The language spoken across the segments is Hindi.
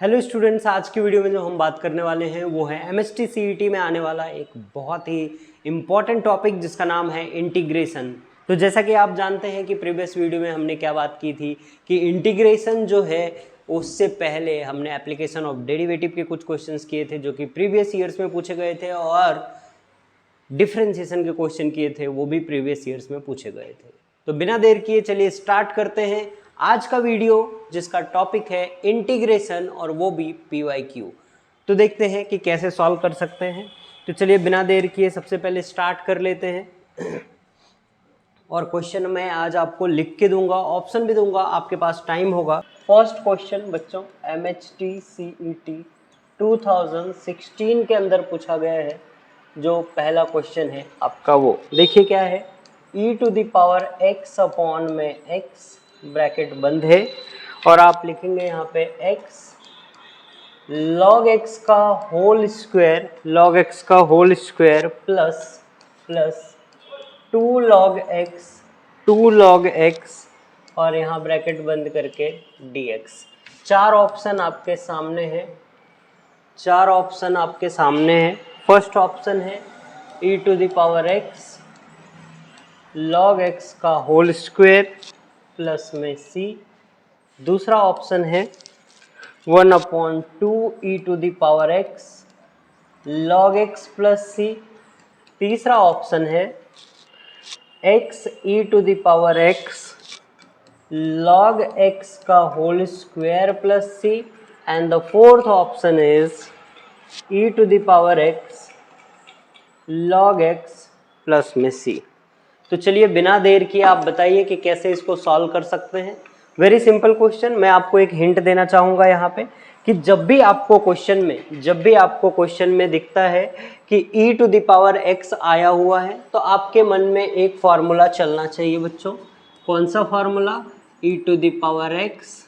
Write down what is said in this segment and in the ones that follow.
हेलो स्टूडेंट्स, आज की वीडियो में जो हम बात करने वाले हैं वो है एमएसटी सीईटी में आने वाला एक बहुत ही इम्पॉर्टेंट टॉपिक जिसका नाम है इंटीग्रेशन। तो जैसा कि आप जानते हैं कि प्रीवियस वीडियो में हमने क्या बात की थी कि इंटीग्रेशन जो है उससे पहले हमने एप्लीकेशन ऑफ डेरिवेटिव के कुछ क्वेश्चंस किए थे जो कि प्रीवियस ईयर्स में पूछे गए थे, और डिफरेंशिएशन के क्वेश्चन किए थे वो भी प्रीवियस ईयर्स में पूछे गए थे। तो बिना देर किए चलिए स्टार्ट करते हैं आज का वीडियो जिसका टॉपिक है इंटीग्रेशन, और वो भी PYQ। तो देखते हैं कि कैसे सॉल्व कर सकते हैं। तो चलिए बिना देर किए सबसे पहले स्टार्ट कर लेते हैं। और क्वेश्चन मैं आज आपको लिख के दूंगा, ऑप्शन भी दूंगा, आपके पास टाइम होगा। फर्स्ट क्वेश्चन बच्चों MHT CET 2016 के अंदर पूछा गया है। जो पहला क्वेश्चन है आपका वो देखिए क्या है, e⁻x अपॉन में x ब्रैकेट बंद है, और आप लिखेंगे यहाँ पे x log x का whole square plus 2 log x और यहाँ ब्रैकेट बंद करके dx। चार ऑप्शन आपके सामने है। फर्स्ट ऑप्शन है e⁻x log x का होल स्क्वायर प्लस में c। दूसरा ऑप्शन है 1/2 e⁻x log x plus c। तीसरा ऑप्शन है x e⁻x log x का whole square plus c, and the fourth option is e⁻x log x plus में c। तो चलिए बिना देर किए आप बताइए कि कैसे इसको सॉल्व कर सकते हैं। Very simple question. मैं आपको एक हिंट देना चाहूँगा यहाँ पे कि जब भी आपको क्वेश्चन में दिखता है कि e⁻x आया हुआ है तो आपके मन में एक फार्मूला चलना चाहिए बच्चों। कौन सा formula? e⁻x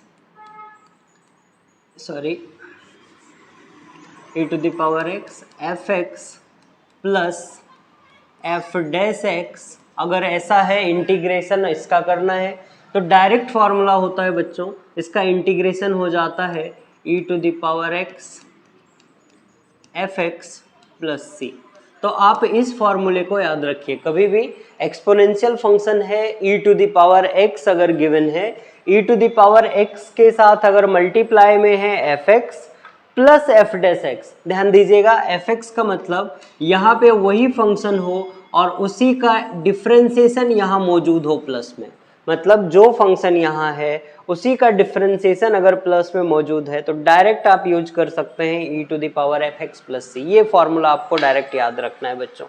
fx plus f'(x). अगर ऐसा है, इंटीग्रेशन इसका करना है तो डायरेक्ट फार्मूला होता है बच्चों, इसका इंटीग्रेशन हो जाता है e⁻x fx प्लस c। तो आप इस फॉर्मूले को याद रखिए। कभी भी एक्सपोनेंशियल फंक्शन है e⁻x अगर गिवन है, e⁻x के साथ अगर मल्टीप्लाई में है fx प्लस f'(x). ध्यान दीजिएगा, fx का मतलब यहाँ पे वही फंक्शन हो और उसी का डिफरेंशिएशन यहाँ मौजूद हो प्लस में। मतलब जो फंक्शन यहाँ है उसी का डिफरेंशिएशन अगर प्लस में मौजूद है तो डायरेक्ट आप यूज कर सकते हैं e⁻fx प्लस c। ये फॉर्मूला आपको डायरेक्ट याद रखना है बच्चों।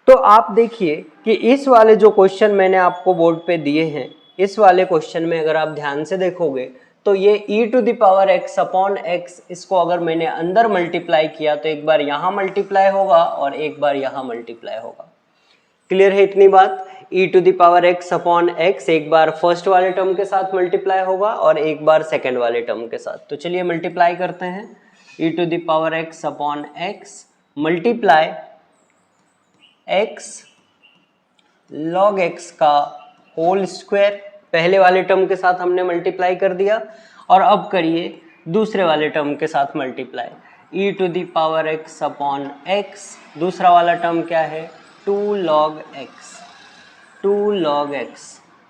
तो आप देखिए कि इस वाले जो क्वेश्चन मैंने आपको बोर्ड पे दिए हैं, इस वाले क्वेश्चन में अगर आप ध्यान से देखोगे तो ये e⁻x अपॉन x, इसको अगर मैंने अंदर मल्टीप्लाई किया तो एक बार यहाँ मल्टीप्लाई होगा और एक बार यहाँ मल्टीप्लाई होगा। क्लियर है इतनी बात? e⁻x अपॉन x एक बार फर्स्ट वाले टर्म के साथ मल्टीप्लाई होगा और एक बार सेकेंड वाले टर्म के साथ। तो चलिए मल्टीप्लाई करते हैं। e⁻x upon x multiply x log x का होल स्क्वायर, पहले वाले टर्म के साथ हमने मल्टीप्लाई कर दिया, और अब करिए दूसरे वाले टर्म के साथ मल्टीप्लाई। e⁻x अपॉन x, दूसरा वाला टर्म क्या है? 2 log x,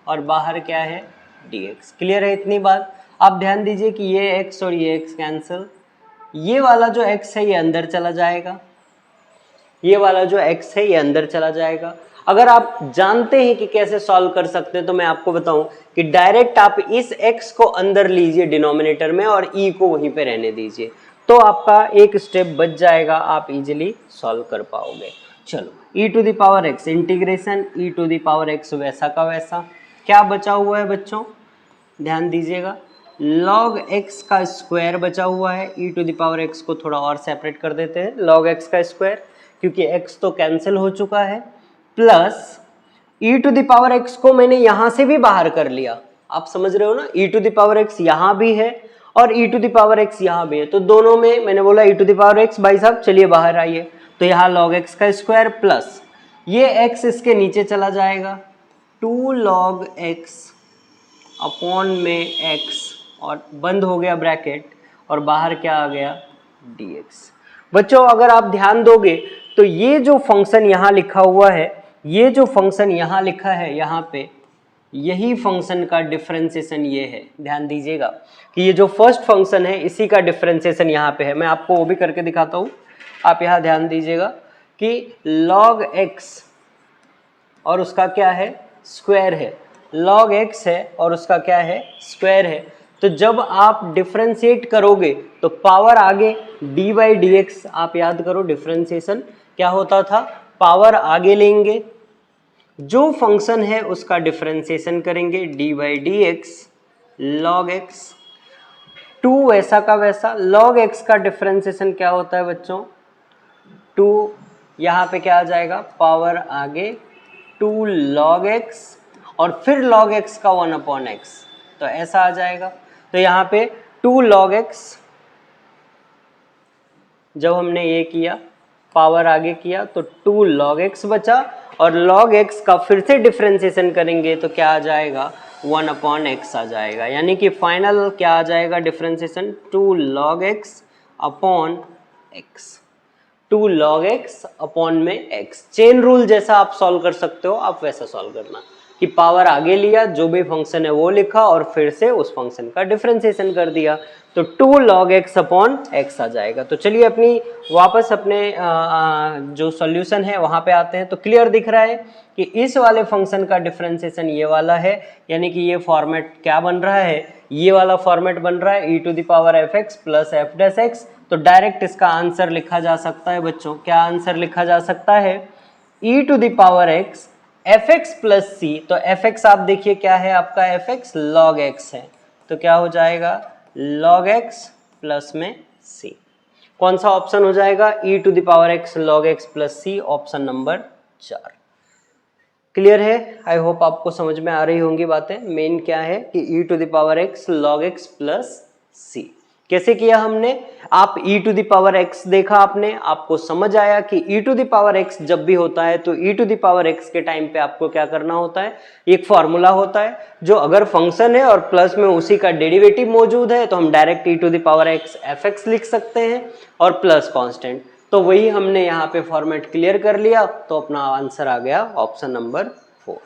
और बाहर क्या है? dx। क्लियर है इतनी बात? आप ध्यान दीजिए कि ये x और ये x कैंसिल, ये वाला जो x है ये अंदर चला जाएगा, ये वाला जो x है ये अंदर चला जाएगा। अगर आप जानते हैं कि कैसे सॉल्व कर सकते हैं तो मैं आपको बताऊं कि डायरेक्ट आप इस x को अंदर लीजिए डिनोमिनेटर में और e को वहीं पे रहने दीजिए, तो आपका एक स्टेप बच जाएगा, आप इजीली सॉल्व कर पाओगे। चलो e⁻x इंटीग्रेशन e⁻x वैसा का वैसा, क्या बचा हुआ है बच्चों? ध्यान दीजिएगा, log x का स्क्वायर बचा हुआ है। e⁻x को थोड़ा और सेपरेट कर देते हैं, log x का स्क्वायर, क्योंकि x तो कैंसिल हो चुका है, प्लस e⁻x को मैंने यहां से भी बाहर कर लिया। आप समझ रहे हो ना, e⁻x यहां भी है और e⁻x यहां भी है, तो दोनों में मैंने बोला e⁻x, भाई साहब चलिए बाहर आइए, तो यहाँ log x का स्क्वायर प्लस ये x इसके नीचे चला जाएगा, 2 log x अपॉन में x, और बंद हो गया ब्रैकेट, और बाहर क्या आ गया dx। बच्चों अगर आप ध्यान दोगे तो ये जो फंक्शन यहाँ लिखा हुआ है, ये जो फंक्शन यहाँ लिखा है यहाँ पे, यही फंक्शन का डिफरेंशिएशन ये है। ध्यान दीजिएगा कि ये जो फर्स्ट फंक्शन है इसी का डिफरेंशिएशन यहाँ पे है। मैं आपको वो भी करके दिखाता हूँ, आप यहाँ ध्यान दीजिएगा कि log x और उसका क्या है स्क्वायर है, log x है और उसका क्या है स्क्वायर है। तो जब आप डिफरेंशिएट करोगे तो पावर आगे डी बाई डी एक्स, आप याद करो डिफरेंशिएशन क्या होता था, पावर आगे लेंगे, जो फंक्शन है उसका डिफरेंशिएशन करेंगे d by d x log x, टू वैसा का वैसा। लॉग एक्स का डिफरेंशिएशन क्या होता है बच्चों, टू, यहाँ पे क्या आ जाएगा पावर आगे टू लॉग एक्स और फिर लॉग एक्स का 1/x, तो ऐसा आ जाएगा। तो यहाँ पे 2 log x, जब हमने ये किया पावर आगे किया तो 2 log x बचा और log x का फिर से डिफरेंशिएशन करेंगे तो क्या आ जाएगा 1/x आ जाएगा। यानी कि फाइनल क्या आ जाएगा differentiation 2 log x upon x, 2 log x upon में x। चेन रूल जैसा आप सॉल्व कर सकते हो, आप वैसा सॉल्व करना कि पावर आगे लिया, जो भी फंक्शन है वो लिखा और फिर से उस फंक्शन का डिफरेंशिएशन कर दिया, तो 2 log x अपॉन x आ जाएगा। तो चलिए अपनी वापस अपने जो सॉल्यूशन है वहाँ पे आते हैं। तो क्लियर दिख रहा है कि इस वाले फंक्शन का डिफरेंशिएशन ये वाला है, यानी कि ये फॉर्मेट क्या बन रहा है, ये वाला फॉर्मेट बन रहा है e⁻f(x) प्लस f'(x). तो डायरेक्ट इसका आंसर लिखा जा सकता है बच्चों, क्या आंसर लिखा जा सकता है e⁻x fx प्लस सी। तो fx आप देखिए क्या है आपका fx log x है, तो क्या हो जाएगा log x प्लस में c। कौन सा ऑप्शन हो जाएगा e⁻x log x plus c, option number 4। Clear है, आई होप आपको समझ में आ रही होंगी बातें। मेन क्या है कि e⁻x log x plus c कैसे किया हमने, आप e⁻x देखा आपने, आपको समझ आया कि e⁻x जब भी होता है तो e⁻x के टाइम पे आपको क्या करना होता है, एक फॉर्मूला होता है जो अगर फंक्शन है और प्लस में उसी का डेरिवेटिव मौजूद है तो हम डायरेक्ट e⁻x fx लिख सकते हैं और प्लस कांस्टेंट। तो वही हमने यहाँ पे फॉर्मेट क्लियर कर लिया, तो अपना आंसर आ गया ऑप्शन नंबर 4।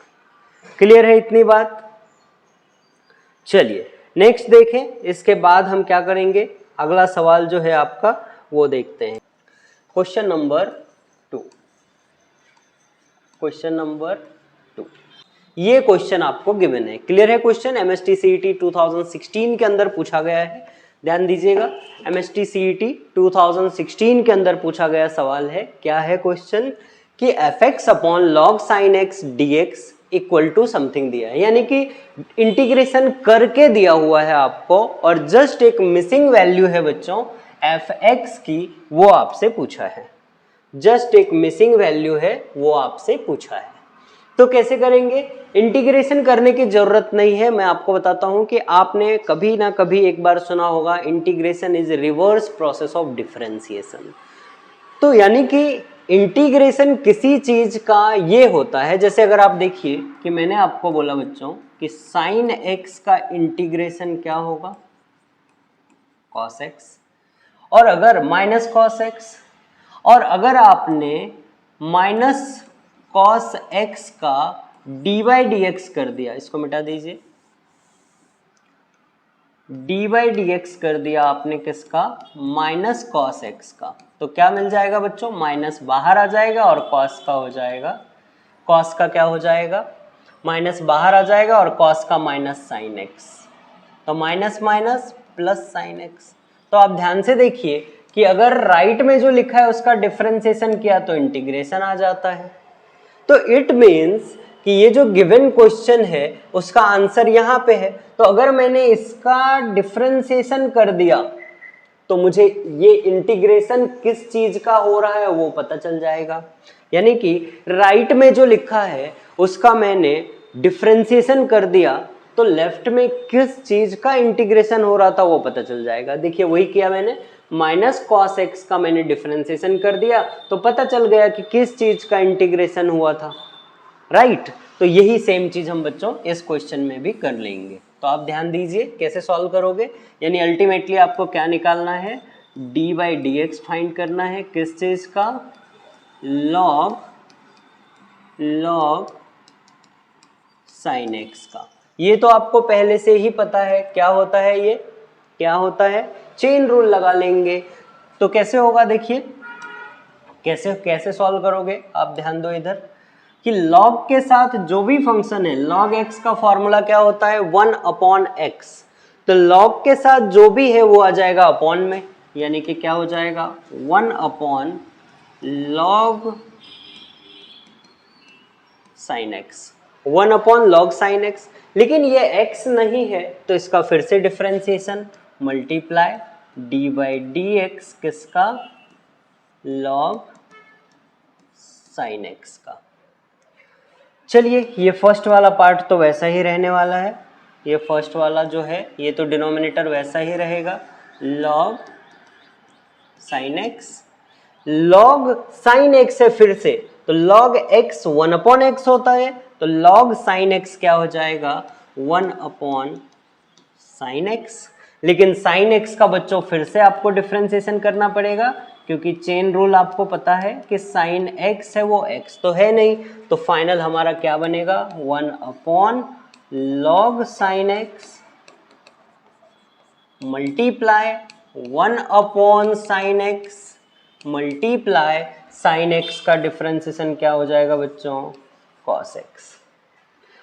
क्लियर है इतनी बात। चलिए नेक्स्ट देखें, इसके बाद हम क्या करेंगे, अगला सवाल जो है आपका वो देखते हैं। क्वेश्चन नंबर 2, क्वेश्चन नंबर 2, ये क्वेश्चन आपको गिवन है। क्लियर है, क्वेश्चन MST CET 2016 के अंदर पूछा गया है। ध्यान दीजिएगा, MST CET 2016 के अंदर पूछा गया सवाल है। क्या है क्वेश्चन कि fx upon log sin x dx equal to something दिया है, यानी कि इंटीग्रेशन करके दिया हुआ है आपको और जस्ट एक मिसिंग वैल्यू है बच्चों fx की, वो आपसे पूछा है। जस्ट एक मिसिंग वैल्यू है वो आपसे पूछा है। तो कैसे करेंगे, इंटीग्रेशन करने की जरूरत नहीं है। मैं आपको बताता हूं कि आपने कभी ना कभी एक बार सुना होगा integration is reverse process of differentiation. तो यानी कि इंटीग्रेशन किसी चीज का ये होता है, जैसे अगर आप देखिए कि मैंने आपको बोला बच्चों कि साइन x का इंटीग्रेशन क्या होगा cos x, और अगर माइनस cos x, और अगर आपने माइनस cos x का डी बाई डी एक्स कर दिया, इसको मिटा दीजिए, डी बाई डी एक्स कर दिया आपने किसका, माइनस cos x का, तो क्या मिल जाएगा बच्चों, माइनस बाहर आ जाएगा और cos का हो जाएगा, cos का क्या हो जाएगा, माइनस बाहर आ जाएगा और cos का माइनस साइन x, तो minus minus plus sign x। तो आप ध्यान से देखिए कि अगर राइट में जो लिखा है उसका डिफरेंशिएशन किया तो इंटीग्रेशन आ जाता है। तो इट मीन्स कि ये जो गिवन क्वेश्चन है उसका आंसर यहाँ पे है। तो अगर मैंने इसका डिफरेंशिएशन कर दिया तो मुझे ये इंटीग्रेशन किस चीज का हो रहा है वो पता चल जाएगा। यानी कि राइट में जो लिखा है उसका मैंने डिफरेंशिएशन कर दिया तो लेफ्ट में किस चीज का इंटीग्रेशन हो रहा था वो पता चल जाएगा। देखिए वही किया मैंने, माइनस cos x का मैंने डिफरेंशिएशन कर दिया तो पता चल गया कि किस चीज का इंटीग्रेशन हुआ था, राइट। तो यही सेम चीज हम बच्चों इस क्वेश्चन में भी कर लेंगे। तो तो आप ध्यान दीजिए कैसे सॉल्व करोगे, यानी अल्टीमेटली आपको क्या निकालना है, dy/dx फाइंड करना है, किस चीज का, log sin x का। ये तो आपको पहले से ही पता है क्या होता है, ये क्या होता है, चेन रूल लगा लेंगे। तो कैसे होगा देखिए, कैसे सॉल्व करोगे, आप ध्यान दो इधर कि log के साथ जो भी फंक्शन है, log x का फॉर्मूला क्या होता है, 1/x। तो log के साथ जो भी है वो आ जाएगा अपॉन में, यानी कि क्या हो जाएगा, 1/log sin x, 1/log sin x। लेकिन ये x नहीं है तो इसका फिर से डिफरेंशिएशन, मल्टीप्लाई d/dx किसका, log sin x का। चलिए ये फर्स्ट वाला पार्ट तो वैसा ही रहने वाला है, ये फर्स्ट वाला जो है ये तो डिनोमिनेटर वैसा ही रहेगा, log sin x। log sin x है फिर से, तो log x 1/x होता है, तो log sin x क्या हो जाएगा, 1/sin x। लेकिन sin x का बच्चों फिर से आपको डिफरेंशिएशन करना पड़ेगा, क्योंकि चेन रूल आपको पता है कि sin x है वो x तो है नहीं, तो फाइनल हमारा क्या बनेगा, 1/log sin x multiply 1/sin x multiply sin x का डिफरेंशिएशन क्या हो जाएगा बच्चों, cos x।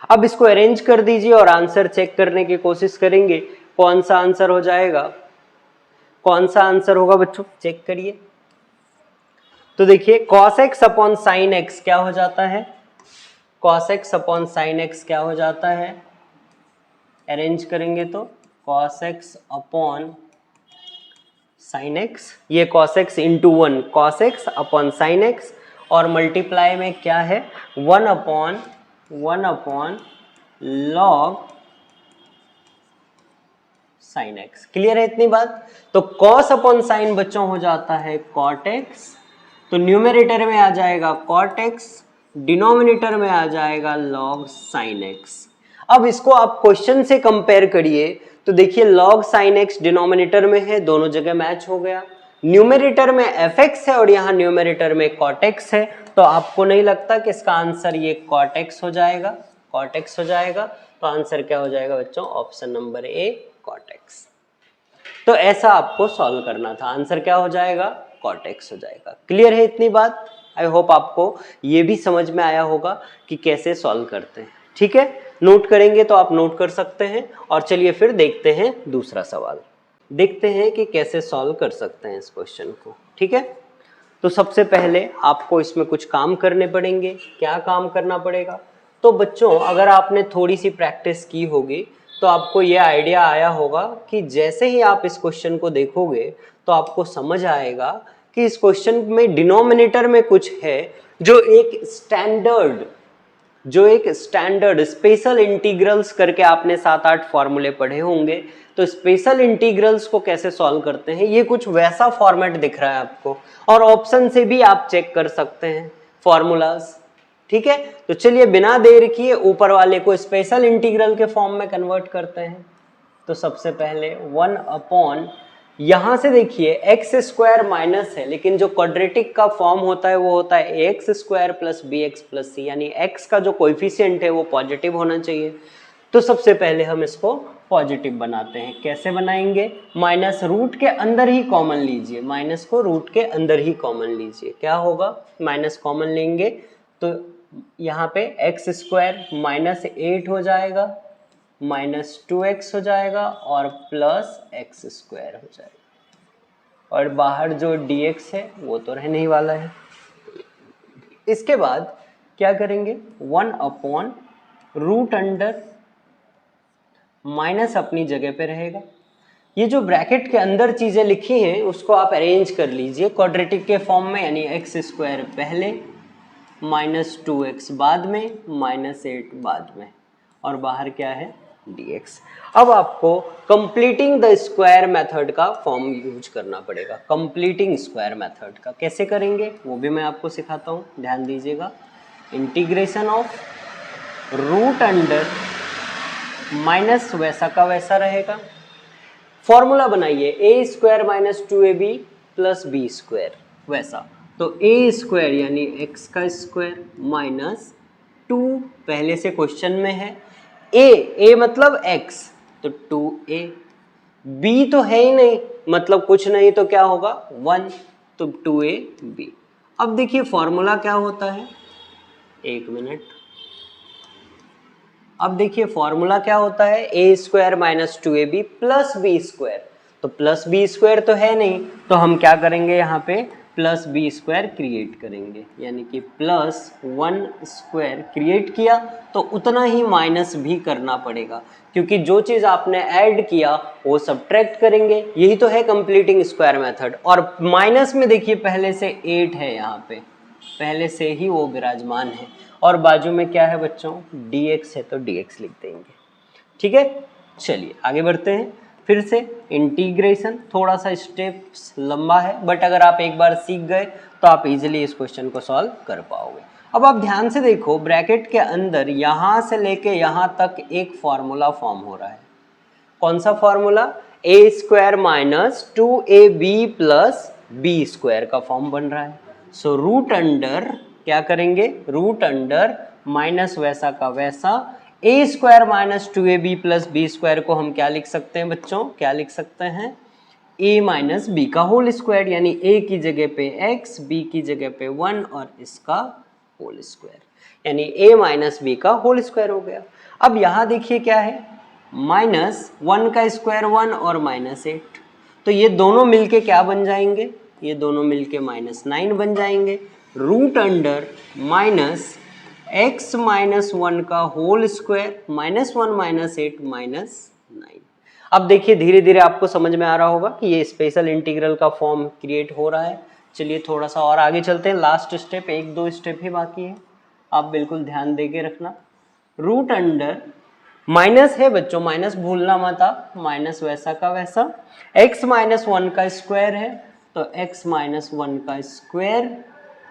अब इसको अरेंज कर दीजिए और आंसर चेक करने की कोशिश करेंगे, कौन सा आंसर हो जाएगा, कौन सा आंसर होगा बच्चों, चेक करिए। तो देखिए cos x upon sin x क्या हो जाता है, cos x upon sin x क्या हो जाता है, अरेंज करेंगे तो cos x upon sin x, ये cos x into 1 cos x upon sin x, और मल्टीप्लाई में क्या है, 1/log sin x। क्लियर है इतनी बात। तो cos अपॉन sin बच्चों हो जाता है cot x, तो न्यूमरेटर में आ जाएगा cot x, डिनोमिनेटर में आ जाएगा log sin x। अब इसको आप क्वेश्चन से कंपेयर करिए, तो देखिए log sin x डिनोमिनेटर में है, दोनों जगह मैच हो गया, न्यूमरेटर में fx है और यहाँ न्यूमरेटर में cot x है, तो आपको नहीं लगता कि इसका आंसर ये cot x हो जाएगा, cot x हो जाएगा। तो आंसर क्या हो जाएगा बच्चों, option number A cot x। तो ऐसा आपको सॉल्व करना था, आंसर क्या हो जाएगा, cot x हो जाएगा। क्लियर है इतनी बात। आई होप आपको ये भी समझ में आया होगा कि कैसे सॉल्व करते हैं। ठीक है, नोट करेंगे तो आप नोट कर सकते हैं। और चलिए फिर देखते हैं दूसरा सवाल, देखते हैं कि कैसे सॉल्व कर सकते हैं इस क्वेश्चन को। ठीक है, तो सबसे पहले आपको इसमें कुछ काम करने पड़ेंगे। क्या काम करना पड़ेगा, तो बच्चों अगर आपने थोड़ी सी प्रैक्टिस की होगी तो आपको ये आइडिया आया होगा कि जैसे ही आप इस क्वेश्चन को देखोगे तो आपको समझ आएगा कि इस क्वेश्चन में डिनोमिनेटर में कुछ है जो एक स्टैंडर्ड स्पेशल इंटीग्रल्स करके आपने 7-8 फॉर्मूले पढ़े होंगे। तो स्पेशल इंटीग्रल्स को कैसे सॉल्व करते हैं, ये कुछ वैसा फॉर्मेट दिख रहा है आपको, और ऑप्शन से भी आप चेक कर सकते हैं फॉर्मूलाज। ठीक है, तो चलिए बिना देर किए ऊपर वाले को स्पेशल इंटीग्रल के फॉर्म में कन्वर्ट करते हैं। तो सबसे पहले 1/, यहां से देखिए एक्स स्क्वायर माइनस है, लेकिन जो क्वाड्रेटिक का फॉर्म होता है वो होता है x square plus b x plus c, यानी एक्स का जो कोएफिशिएंट है वो पॉजिटिव होना चाहिए। तो सबसे पहले हम इसको पॉजिटिव बनाते हैं। कैसे बनाएंगे, माइनस रूट के अंदर ही कॉमन लीजिए, माइनस को रूट के अंदर ही कॉमन लीजिए। क्या होगा, माइनस कॉमन लेंगे तो यहाँ पे एक्स स्क्वायर माइनस 8 हो जाएगा, माइनस 2x हो जाएगा और प्लस एक्स स्क्वायर हो जाएगा, और बाहर जो dx है वो तो रहने ही वाला है। इसके बाद क्या करेंगे, 1/√अंडर, माइनस अपनी जगह पे रहेगा। ये जो ब्रैकेट के अंदर चीजें लिखी हैं उसको आप अरेंज कर लीजिए क्वाड्रेटिक के फॉर्म में, यानी एक्स स्क्वायर पहले, माइनस 2x बाद में, माइनस 8 बाद में, और बाहर क्या है dx। अब आपको कंप्लीटिंग द स्क्वायर मेथड का फॉर्म यूज करना पड़ेगा। कंप्लीटिंग स्क्वायर मेथड का कैसे करेंगे वो भी मैं आपको सिखाता हूँ, ध्यान दीजिएगा। Integration of root under minus वैसा का वैसा रहेगा। फॉर्मूला बनाइए a square minus 2ab plus b square वैसा, तो ए स्क्वायर यानी एक्स का स्क्वायर माइनस 2 पहले से क्वेश्चन में है, ए मतलब x तो 2a, b तो है ही नहीं मतलब कुछ नहीं तो क्या होगा 1 तो 2ab। अब देखिए फॉर्मूला क्या होता है, एक मिनट, अब देखिए फॉर्मूला क्या होता है a square minus 2ab plus b square, तो प्लस बी स्क्वायर तो है नहीं तो हम क्या करेंगे यहाँ पे प्लस बी स्क्वायर क्रिएट करेंगे, यानी कि प्लस 1 स्क्वायर क्रिएट किया तो उतना ही माइनस भी करना पड़ेगा, क्योंकि जो चीज़ आपने ऐड किया वो सब्ट्रैक्ट करेंगे, यही तो है कंप्लीटिंग स्क्वायर मेथड। और माइनस में देखिए पहले से 8 है, यहाँ पे पहले से ही वो विराजमान है, और बाजू में क्या है बच्चों dx है तो dx लिख देंगे। ठीक है, चलिए आगे बढ़ते हैं। फिर से इंटीग्रेशन, थोड़ा सा स्टेप्स लंबा है बट अगर आप एक बार सीख गए तो आप इजीली इस क्वेश्चन को सॉल्व कर पाओगे। अब आप ध्यान से देखो ब्रैकेट के अंदर यहाँ से लेके यहाँ तक एक फॉर्मूला फॉर्म हो रहा है। कौन सा formula, a square minus 2ab plus b square का फॉर्म बन रहा है। सो रूट अंडर क्या करेंगे, रूट अंडर माइनस वैसा का वैसा a square minus 2ab plus b square को हम क्या लिख सकते हैं बच्चों, क्या लिख सकते हैं a माइनस बी का होल स्क्वायर, यानी a की जगह पे x, b की जगह पे 1 और इसका होल स्क्वायर, यानी a माइनस बी का होल स्क्वायर हो गया। अब यहाँ देखिए क्या है, माइनस 1 का स्क्वायर 1 और माइनस 8, तो ये दोनों मिलके क्या बन जाएंगे, ये दोनों मिलके माइनस 9 बन जाएंगे। Root under minus x minus 1 का whole square minus 1 minus 8 minus 9। अब देखिए धीरे धीरे आपको समझ में आ रहा होगा कि ये स्पेशल इंटीग्रल का फॉर्म क्रिएट हो रहा है। चलिए थोड़ा सा और आगे चलते हैं, लास्ट स्टेप, एक दो स्टेप ही बाकी है, आप बिल्कुल ध्यान दे के रखना। रूट अंडर माइनस है बच्चों, माइनस भूलना मत आप, माइनस वैसा का वैसा, x माइनस 1 का स्क्वायर है तो x माइनस 1 का स्क्वायर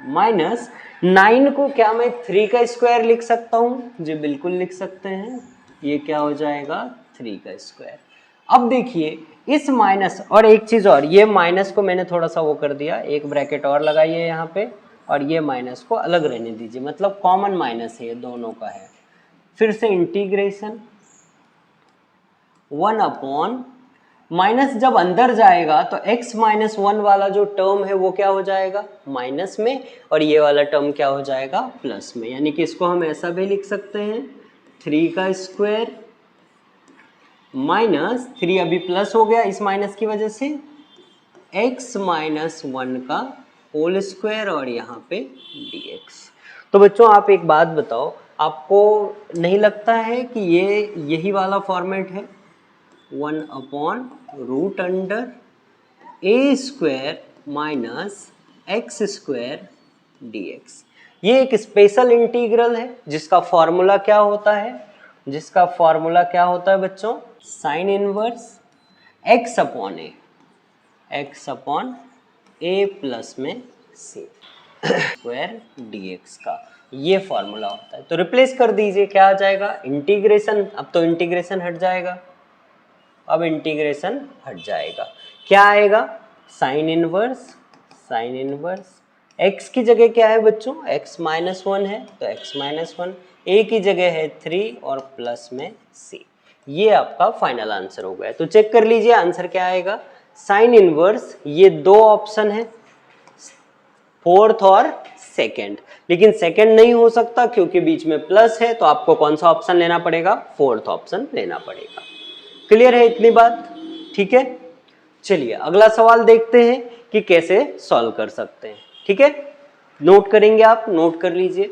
माइनस 9 को क्या मैं 3 का स्क्वायर लिख सकता हूँ, जी बिल्कुल लिख सकते हैं, ये क्या हो जाएगा 3 का स्क्वायर। अब देखिए इस माइनस, और एक चीज़ और, ये माइनस को मैंने थोड़ा सा वो कर दिया, एक ब्रैकेट और लगाइए यहाँ पे और ये माइनस को अलग रहने दीजिए, मतलब कॉमन माइनस है, ये दोनों का है। फिर से इंटीग्रेशन 1 अपॉन माइनस जब अंदर जाएगा तो x माइनस 1 वाला जो टर्म है वो क्या हो जाएगा माइनस में, और ये वाला टर्म क्या हो जाएगा प्लस में, यानी कि इसको हम ऐसा भी लिख सकते हैं 3 का स्क्वायर माइनस 3 अभी प्लस हो गया इस माइनस की वजह से, x माइनस 1 का होल स्क्वायर और यहाँ पे dx। तो बच्चों आप एक बात बताओ, आपको नहीं लगता है कि ये यही वाला फॉर्मेट है, 1 upon root under a square minus x square dx। ये एक स्पेशल इंटीग्रल है जिसका फॉर्मूला क्या होता है, जिसका फॉर्मूला क्या होता है बच्चों, साइन इनवर्स x अपॉन ए, x अपॉन ए प्लस में c स्क्वायर dx का ये फॉर्मूला होता है। तो रिप्लेस कर दीजिए, क्या आ जाएगा इंटीग्रेशन, अब तो इंटीग्रेशन हट जाएगा, अब इंटीग्रेशन हट जाएगा, क्या आएगा sine inverse, sine inverse x की जगह क्या है बच्चों x माइनस 1 है तो x माइनस 1, a की जगह है 3 और प्लस में c। ये आपका फाइनल आंसर हो गया। तो चेक कर लीजिए आंसर क्या आएगा, साइन इनवर्स, ये दो ऑप्शन है, फोर्थ और सेकंड, लेकिन सेकंड नहीं हो सकता क्योंकि बीच में प्लस है, तो आपको कौन सा ऑप्शन लेना पड़ेगा, फोर्थ ऑप्शन लेना पड़ेगा। क्लियर है इतनी बात, ठीक है। चलिए अगला सवाल देखते हैं कि कैसे सॉल्व कर सकते हैं, ठीक है। नोट करेंगे आप, नोट कर लीजिए।